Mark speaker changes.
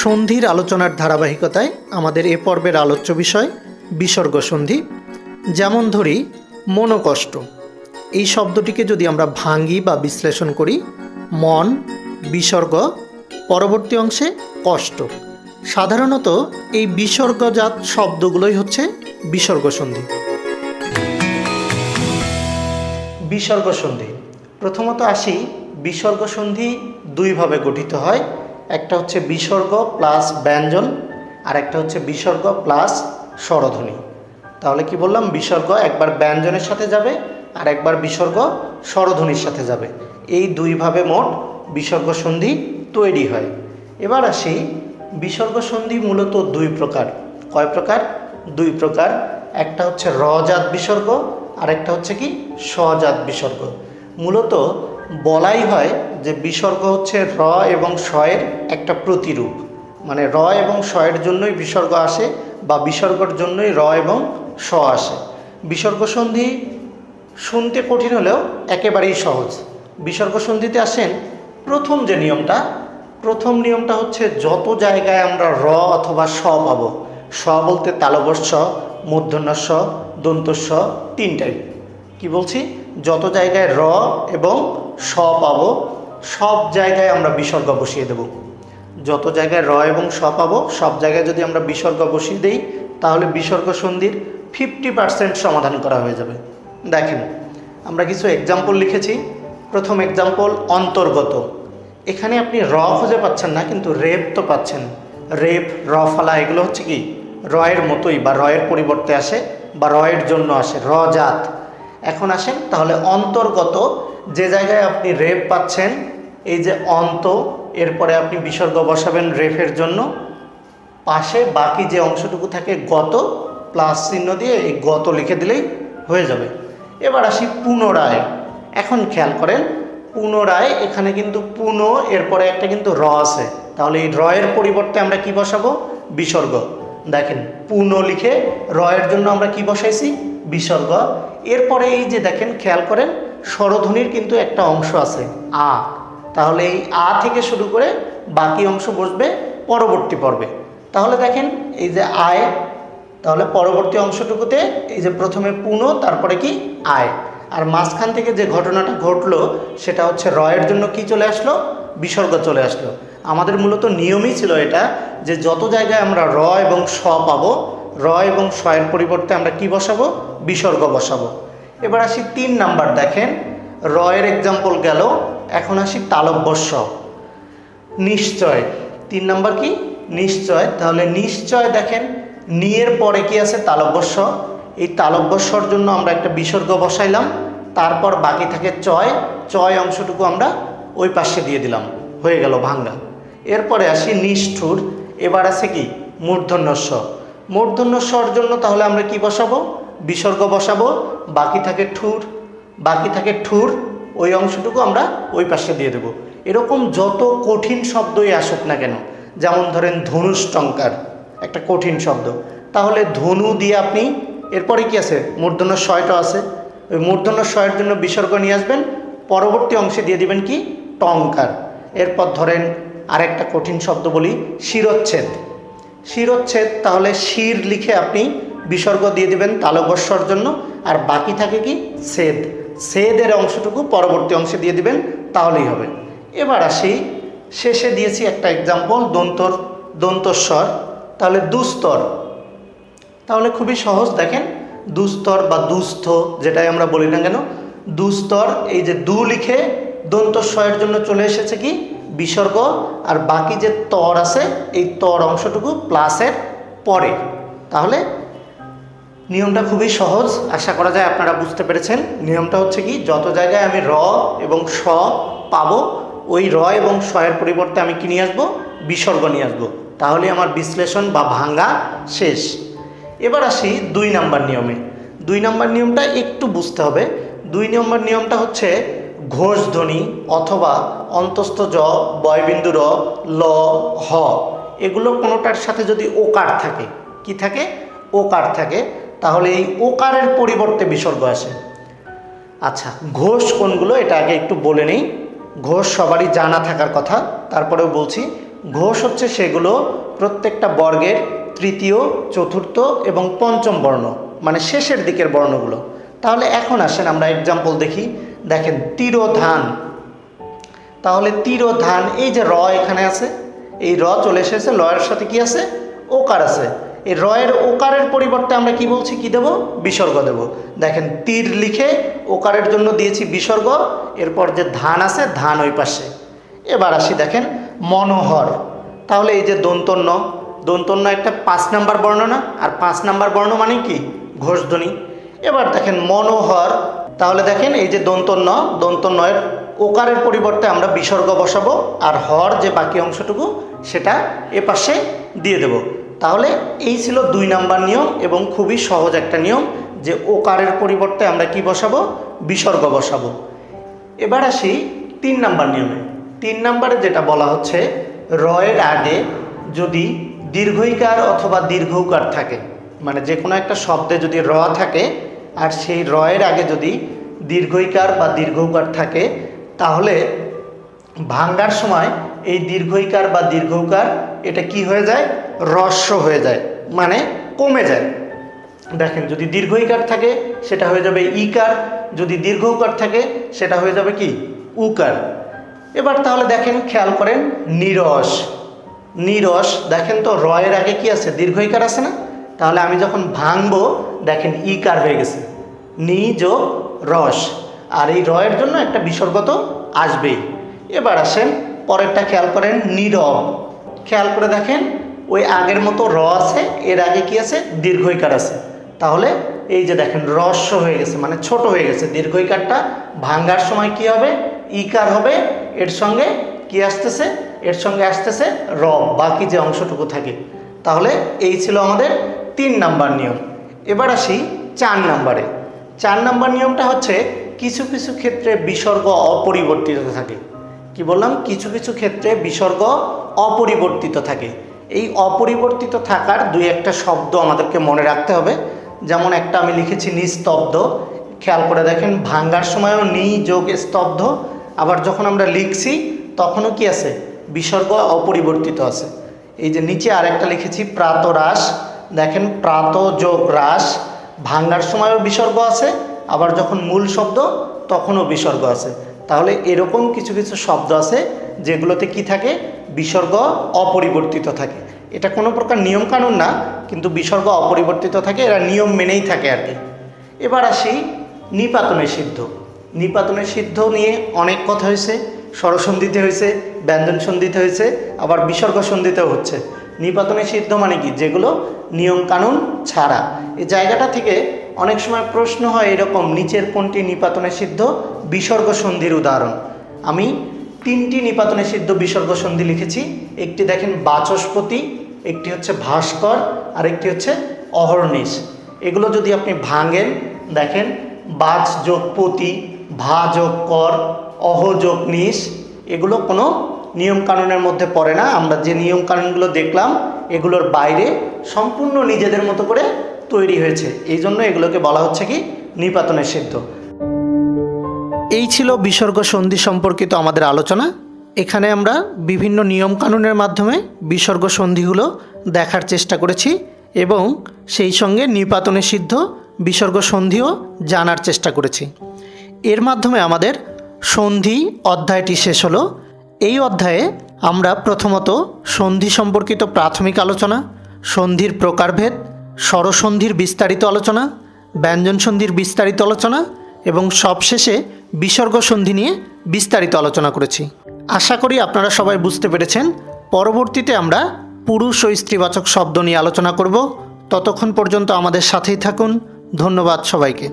Speaker 1: সন্ধির আলোচনার ধারাবাহিকতায় আমাদের এ পর্বের আলোচ্য বিষয় বিসর্গ সন্ধি। যেমন ধরি মনোকষ্ট, এই শব্দটিকে যদি আমরা ভাঙি বা বিশ্লেষণ করি, মন বিসর্গ, পরবর্তী অংশে কষ্ট। সাধারণত এই বিসর্গজাত শব্দগুলোই হচ্ছে বিসর্গ সন্ধি। বিসর্গ সন্ধি, প্রথমত আসি, বিসর্গ সন্ধি দুইভাবে গঠিত হয়। একটা হচ্ছে বিসর্গ প্লাস ব্যঞ্জন, আর একটা হচ্ছে বিসর্গ প্লাস স্বরধ্বনি। তাহলে কি বললাম, বিসর্গ একবার ব্যঞ্জনের সাথে যাবে আর একবার বিসর্গ স্বরধ্বনির সাথে যাবে। এই দুইভাবে মোট বিসর্গ সন্ধি তৈরি হয়। এবার আসি, বিসর্গ সন্ধি মূলত দুই প্রকার। কয় প্রকার? দুই প্রকার। একটা হচ্ছে রজাত বিসর্গ, আর একটা হচ্ছে কি স্বজাত বিসর্গ। মূলত বলাই হয় যে বিসর্গ হচ্ছে র এবং শয়ের একটা প্রতিরূপ, মানে র এবং শয়ের জন্যই বিসর্গ আসে বা বিসর্গর জন্যই র এবং স আসে। বিসর্গ সন্ধি শুনতে কঠিন হলেও একেবারেই সহজ। বিসর্গ সন্ধিতে আসেন, প্রথম নিয়মটা হচ্ছে যত জায়গায় আমরা র অথবা স পাবো, স বলতে তালব্য স, মূর্ধন্য স, দন্ত স, তিনটাই। কি বলছি? যত জায়গায় র এবং স পাবো সব জায়গায় আমরা বিসর্গ বসিয়ে দেব। যত জায়গায় র এবং স পাবো সব জায়গায় যদি আমরা বিসর্গ বসিয়ে দেই, তাহলে বিসর্গ সন্ধির 50% সমাধান করা হয়ে যাবে। দেখেন, আমরা কিছু এক্সাম্পল লিখেছি। প্রথম এক্সাম্পল অন্তর্গত। এখানে আপনি র খুঁজে পাচ্ছেন না, কিন্তু রেপ তো পাচ্ছেন। রেপ, রফালা, এগুলো হচ্ছে কি রয়ের মতোই বা রয়ের পরিবর্তে আসে বা রয়ের জন্য আসে, রজাত। এখন আসেন, তাহলে অন্তর্গত, যে জায়গায় আপনি রেপ পাচ্ছেন, এই যে অন্ত, এরপরে আপনি বিসর্গ বসাবেন রেফের জন্য, পাশে বাকি যে অংশটুকু থাকে গত, প্লাস চিহ্ন দিয়ে এই গত লিখে দিলেই হয়ে যাবে। এবার আসি পুনরায়। এখন খেয়াল করেন, পুনরায়, এখানে কিন্তু পুন, এরপরে একটা কিন্তু র আছে, তাহলে এই রয়ের পরিবর্তে আমরা কি বসাবো? বিসর্গ। দেখেন, পুন লিখে রয়ের জন্য আমরা কি বসাইছি? বিসর্গ। এরপরে এই যে দেখেন, খেয়াল করেন, স্বরধ্বনির কিন্তু একটা অংশ আছে আ, তাহলে এই আ থেকে শুরু করে বাকি অংশ বসবে পরবর্তী পর্বে। তাহলে দেখেন, এই যে আয়, তাহলে পরবর্তী অংশটুকুতে এই যে প্রথমে পুন, তারপরে কি আয়, আর মাঝখান থেকে যে ঘটনাটা ঘটলো সেটা হচ্ছে রয়ের জন্য কি চলে আসলো? বিসর্গ চলে আসলো। আমাদের মূলত নিয়মই ছিল এটা, যে যত জায়গায় আমরা র এবং স পাবো, র এবং স এর পরিবর্তে আমরা কি বসাবো? বিসর্গ বসাবো। এবার আসি 3 নাম্বার। দেখেন, র এর এক্সাম্পল গেল। এখন আসি তালব্য স, নিশ্চয়। 3 নাম্বার কি? নিশ্চয়। তাহলে নিশ্চয়, দেখেন, নিয়ের পরে কি আছে? তালব্য স। এই তালব্য স্বর জন্য আমরা একটা বিসর্গ বসাইলাম, তারপর বাকি থাকে চয়, চয় অংশটুকু আমরা ওই পাশে দিয়ে দিলাম, হয়ে গেল ভাঙ্গা। এরপরে আসি নিষ্ঠুর। এবার আছে কি? মূর্ধন্য স। মূর্ধন্য স্বর জন্য তাহলে আমরা কি বসাবো? বিসর্গ বসাবো, বাকি থাকে ঠুর, ওই অংশটুকু আমরা ওই পাশে দিয়ে দেব। এরকম যত কঠিন শব্দই আসুক না কেন, যেমন ধরেন ধনুষ্টঙ্কার, একটা কঠিন শব্দ, তাহলে ধনু দিয়ে আপনি, এরপরে কি আছে? মূর্ধন্য শয়টা আছে, ওই মূর্ধন্য শয়ের জন্য বিসর্গ নিয়ে আসবেন, পরবর্তী অংশে দিয়ে দিবেন কি? টঙ্কার। এরপর ধরেন আরেকটা কঠিন শব্দ বলি, শিরচ্ছেদ। শিরচ্ছেদ, তাহলে শির লিখে আপনি বিসর্গ দিয়ে দিবেন তালব্য স্বর জন্য, আর বাকি থাকে কি? ছেদ। ছেদের অংশটুকু পরবর্তী অংশে দিয়ে দিবেন, তাহলেই হবে। এবার আসি, শেষে দিয়েছি একটা এক্সাম্পল, দন্তস্বর, তাহলে দুস্তর। তাহলে খুবই সহজ। দেখেন, দুস্তর বা দুস্থ, যেটাই আমরা বলি না কেন, দুস্তর, এই যে দু লিখে দন্তস্বয়ের জন্য চলে এসেছে কি? বিসর্গ, আর বাকি যে তর আছে, এই তর অংশটুকু প্লাসের পরে। তাহলে নিয়মটা খুবই সহজ, আশা করা যায় আপনারা বুঝতে পেরেছেন। নিয়মটা হচ্ছে কি, যত জায়গায় আমি র এবং স পাবো, ওই র এবং স এর পরিবর্তে আমি কি নিয়ে আসবো? বিসর্গ নিয়ে আসবো, তাহলে আমার বিশ্লেষণ বা ভাঙ্গা শেষ। এবার আসি 2 নাম্বার নিয়মে। 2 নাম্বার নিয়মটা একটু বুঝতে হবে। 2 নম্বর নিয়মটা হচ্ছে ঘোষ ধ্বনি অথবা অন্তস্থ জ, বয়বিন্দু র, ল, হ, এগুলো কোনোটার সাথে যদি ওকার থাকে, কি থাকে? ওকার থাকে, তাহলে এই ওকারের পরিবর্তে বিসর্গ আসে। আচ্ছা, ঘোষ কোনগুলো এটা আগে একটু বলে নেই। ঘোষ সবারই জানা থাকার কথা, তারপরেও বলছি। ঘোষ হচ্ছে সেগুলো প্রত্যেকটা বর্গের তৃতীয়, চতুর্থ এবং পঞ্চম বর্ণ, মানে শেষের দিকের বর্ণগুলো। তাহলে এখন আসেন আমরা এক্সাম্পল দেখি। দেখেন তিরোধান, তাহলে তিরোধান, এই যে র এখানে আছে, এই র চলে এসেছে, লয়ের সাথে কি আছে? ওকার আছে। এই রয়ের ওকারের পরিবর্তে আমরা কি বলছি, কি দেব? বিসর্গ দেব। দেখেন তীর লিখে ওকারের জন্য দিয়েছি বিসর্গ, এরপর যে ধান আছে ধান ওই পাশে। এবার আসি, দেখেন মনোহর, তাহলে এই যে দন্তন্য, দন্তন্য একটা 5 নাম্বার বর্ণ না, আর 5 নাম্বার বর্ণ মানে কি? ঘোষধ্বনি। এবার দেখেন মনোহর, তাহলে দেখেন এই যে দন্তন্য, দন্তন্যের ওকারের পরিবর্তে আমরা বিসর্গ বসাবো, আর হর যে বাকি অংশটুকু সেটা এ পাশে দিয়ে দেব। তাহলে এই ছিল 2 নাম্বার নিয়ম, এবং খুবই সহজ একটা নিয়ম, যে ওকারের পরিবর্তে আমরা কি বসাবো? বিসর্গ বসাবো। এবার আসি 3 নাম্বার নিয়মে। 3 নাম্বারে যেটা বলা হচ্ছে, রয়ের আগে যদি দীর্ঘইকার অথবা দীর্ঘৌকার থাকে, মানে যে কোনো একটা শব্দে যদি র থাকে আর সেই রয়ের আগে যদি দীর্ঘইকার বা দীর্ঘৌকার থাকে, তাহলে ভাঙ্গার সময় এই দীর্ঘইকার বা দীর্ঘৌকার এটা কি হয়ে যায়? হ্রস্ব হয়ে যায়, মানে কমে যায়। দেখেন যদি দীর্ঘইকার থাকে সেটা হয়ে যাবে ইকার, যদি দীর্ঘৌকার থাকে সেটা হয়ে যাবে কি? উকার। এবার তাহলে দেখেন, খেয়াল করেন, নিরস, নিরস, দেখেন তো রয়ের আগে কি আছে? দীর্ঘইকার আছে না? তাহলে আমি যখন ভাঙবো দেখেন ইকার হয়ে গেছে, নি যোগ রস, আর এই রয়ের জন্য একটা বিসর্গ তো আসবেই। এবার আসেন পরেরটা, খেয়াল করেন, নীরব, খেয়াল করে দেখেন ওই আগের মতো র আছে, এর আগে কি আছে? দীর্ঘইকার আছে। তাহলে এই যে দেখেন হ্রস্ব হয়ে গেছে, মানে ছোট হয়ে গেছে। দীর্ঘইকারটা ভাঙ্গার সময় কি হবে? ইকার হবে, এর সঙ্গে কি আসতেছে? এর সঙ্গে আসতেছে র, বাকি যে অংশটুকু থাকে। তাহলে এই ছিল আমাদের 3 নাম্বার নিয়ম। এবার আসি 4 নাম্বারে। 4 নাম্বার নিয়মটা হচ্ছে, কিছু কিছু ক্ষেত্রে বিসর্গ অপরিবর্তিত থাকে। কি বললাম? কিছু কিছু ক্ষেত্রে বিসর্গ অপরিবর্তিত থাকে। এই অপরিবর্তিত থাকার 2-1টা শব্দ আমাদেরকে মনে রাখতে হবে। যেমন একটা আমি লিখেছি নিস্তব্ধ, খেয়াল করে দেখেন ভাঙ্গার সময়ও নি যোগ স্তব্ধ, আবার যখন আমরা লিখছি তখনও কি আছে? বিসর্গ অপরিবর্তিত আছে। এই যে নিচে আরেকটা লিখেছি প্রাতরাস, দেখেন প্রাত যোগ রাস, ভাঙ্গার সময়ও বিসর্গ আছে, আবার যখন মূল শব্দ তখনও বিসর্গ আছে। তাহলে এরকম কিছু কিছু শব্দ আছে যেগুলোতে কি থাকে? বিসর্গ অপরিবর্তিত থাকে। এটা কোনো প্রকার নিয়ম কানুন না, কিন্তু বিসর্গ অপরিবর্তিত থাকে, এরা নিয়ম মেনেই থাকে আর কি। এবার আসি নিপাতনে সিদ্ধ। নিপাতনে সিদ্ধ নিয়ে অনেক কথা হয়েছে, স্বরসন্ধিতে হয়েছে, ব্যঞ্জন সন্ধিতে হয়েছে, আবার বিসর্গ সন্ধিতেও হচ্ছে। নিপাতনে সিদ্ধ মানে কি? যেগুলো নিয়ম কানুন ছাড়া। এই জায়গাটা থেকে অনেক সময় প্রশ্ন হয় এরকম, নিচের কোনটি নিপাতনে সিদ্ধ বিসর্গ সন্ধির উদাহরণ? আমি 3টি নিপাতনে সিদ্ধ বিসর্গ সন্ধি লিখেছি। একটি দেখেন বাচস্পতি, একটি হচ্ছে ভাস্কর, আর একটি হচ্ছে অহর্নিশ। এগুলো যদি আপনি ভাঙেন, দেখেন বাচ যোগ পতি, ভা যোগ কর, অহ যোগ নিশ, এগুলো কোনো নিয়মকানুনের মধ্যে পড়ে না। আমরা যে নিয়মকানুনগুলো দেখলাম এগুলোর বাইরে সম্পূর্ণ নিজেদের মতো করে তৈরি হয়েছে, এই জন্য এগুলোকে বলা হচ্ছে কি? নিপাতনে সিদ্ধ। এই ছিল বিসর্গ সন্ধি সম্পর্কিত আমাদের আলোচনা। এখানে আমরা বিভিন্ন নিয়মকানুনের মাধ্যমে বিসর্গ সন্ধিগুলো দেখার চেষ্টা করেছি, এবং সেই সঙ্গে নিপাতনে সিদ্ধ বিসর্গ সন্ধিও জানার চেষ্টা করেছি। এর মাধ্যমে আমাদের সন্ধি অধ্যায়টি শেষ হলো। এই অধ্যায়ে আমরা প্রথমত সন্ধি সম্পর্কিত প্রাথমিক আলোচনা, সন্ধির প্রকারভেদ, স্বরসন্ধির বিস্তারিত আলোচনা, ব্যঞ্জন সন্ধির বিস্তারিত আলোচনা এবং সবশেষে বিসর্গ সন্ধি নিয়ে বিস্তারিত আলোচনা করেছি। আশা করি আপনারা সবাই বুঝতে পেরেছেন। পরবর্তীতে আমরা পুরুষ ও স্ত্রীবাচক শব্দ নিয়ে আলোচনা করব। ততক্ষণ পর্যন্ত আমাদের সাথেই থাকুন। ধন্যবাদ সবাইকে।